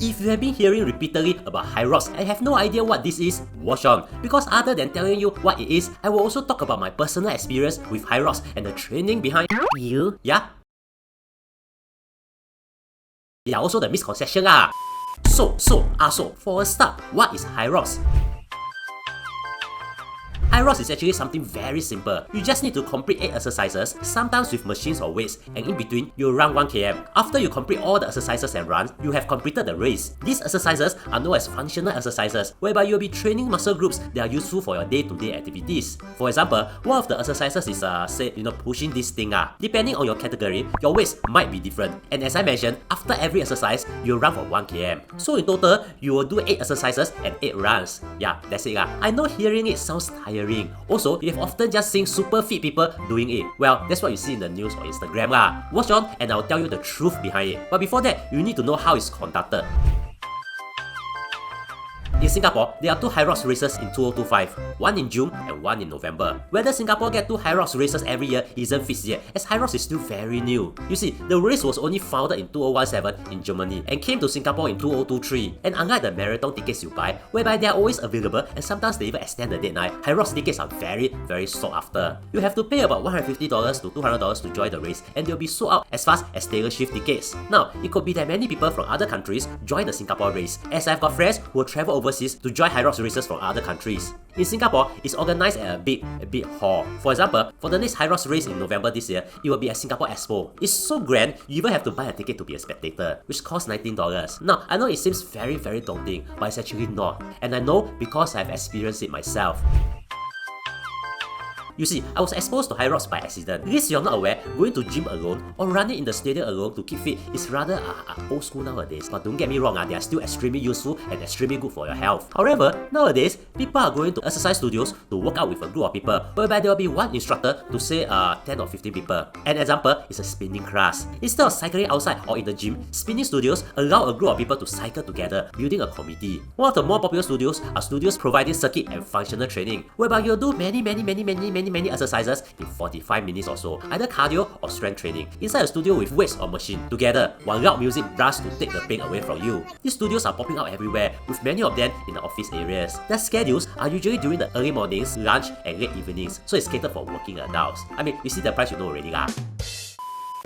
If you have been hearing repeatedly about HYROX and have no idea what this is, watch on. Because other than telling you what it is, I will also talk about my personal experience with HYROX and the training behind you. Yeah, also the misconception lah. So, for a start, what is HYROX? HYROX is actually something very simple. You just need to complete 8 exercises, sometimes with machines or weights, and in between, you run 1 km. After you complete all the exercises and runs, you have completed the race. These exercises are known as functional exercises, whereby you'll be training muscle groups that are useful for your day-to-day activities. For example, one of the exercises is pushing this thing. Depending on your category, your weights might be different. And as I mentioned, after every exercise, you run for 1 km. So in total, you will do 8 exercises and 8 runs. Yeah, that's it. I know hearing it sounds tiring. Also, you have often just seen super fit people doing it. Well, that's what you see in the news or Instagram lah. Watch on and I'll tell you the truth behind it. But before that, you need to know how it's conducted. In Singapore, there are 2 HYROX races in 2025, one in June and one in November. Whether Singapore get 2 HYROX races every year isn't fixed yet, as HYROX is still very new. You see, the race was only founded in 2017 in Germany and came to Singapore in 2023. And unlike the marathon tickets you buy, whereby they are always available and sometimes they even extend the deadline, HYROX tickets are very sought after. You have to pay about $150 to $200 to join the race, and they'll be sold out as fast as Taylor Swift tickets. Now, it could be that many people from other countries join the Singapore race, as I've got friends who will travel overseas to join HYROX races from other countries. In Singapore, it's organized at a big hall. For example, for the next HYROX race in November this year, it will be at Singapore Expo. It's so grand, you even have to buy a ticket to be a spectator, which costs $19. Now, I know it seems very daunting, but it's actually not. And I know because I've experienced it myself. You see, I was exposed to HYROX by accident. In case you're not aware, going to gym alone or running in the stadium alone to keep fit is rather old school nowadays. But don't get me wrong, they are still extremely useful and extremely good for your health. However, nowadays, people are going to exercise studios to work out with a group of people, whereby there will be one instructor to say 10 or 15 people. An example is a spinning class. Instead of cycling outside or in the gym, spinning studios allow a group of people to cycle together, building a committee. One of the more popular studios are studios providing circuit and functional training, whereby you'll do many exercises in 45 minutes or so, either cardio or strength training, inside a studio with weights or machine, together while loud music blasts to take the pain away from you. These studios are popping up everywhere, with many of them in the office areas. Their schedules are usually during the early mornings, lunch, and late evenings, so it's catered for working adults. I mean, you see the price, you know already lah.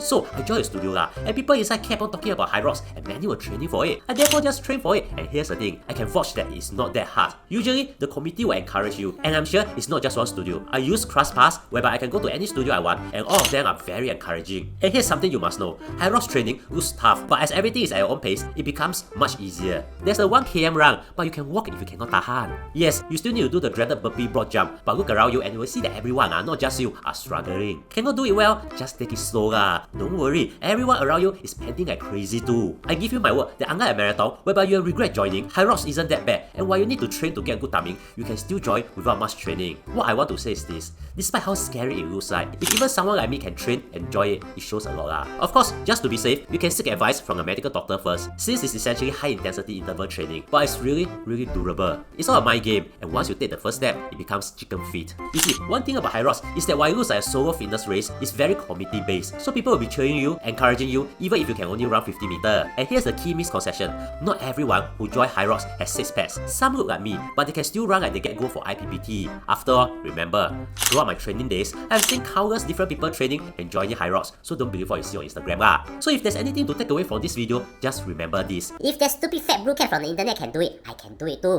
So, I joined the studio and people inside kept on talking about HYROX and many were training for it. I therefore just trained for it, and here's the thing, I can vouch that it's not that hard. Usually, the committee will encourage you, and I'm sure it's not just one studio. I use ClassPass, whereby I can go to any studio I want, and all of them are very encouraging. And here's something you must know, HYROX training looks tough, but as everything is at your own pace, it becomes much easier. There's a 1 km run, but you can walk if you cannot tahan. Yes, you still need to do the dreaded burpee broad jump, but look around you and you will see that everyone, not just you, are struggling. Cannot do it well? Just take it slow lah. Don't worry, everyone around you is panting like crazy too. I give you my word that unlike a marathon, whereby you'll regret joining, HYROX isn't that bad, and while you need to train to get good timing, you can still join without much training. What I want to say is this, despite how scary it looks like, if even someone like me can train and enjoy it, it shows a lot lah. Of course, just to be safe, you can seek advice from a medical doctor first, since it's essentially high intensity interval training, but it's really durable. It's all a mind game, and once you take the first step, it becomes chicken feet. You see, one thing about HYROX is that while it looks like a solo fitness race, it's very committee based, so people will be cheering you, encouraging you, even if you can only run 50 meters. And here's the key misconception, not everyone who join HYROX has 6 packs. Some look like me, but they can still run like they get go for IPPT. After all, remember, throughout my training days, I've seen countless different people training and joining HYROX, so don't believe what you see on Instagram lah. So if there's anything to take away from this video, just remember this. If that stupid fat blue cat from the internet can do it, I can do it too.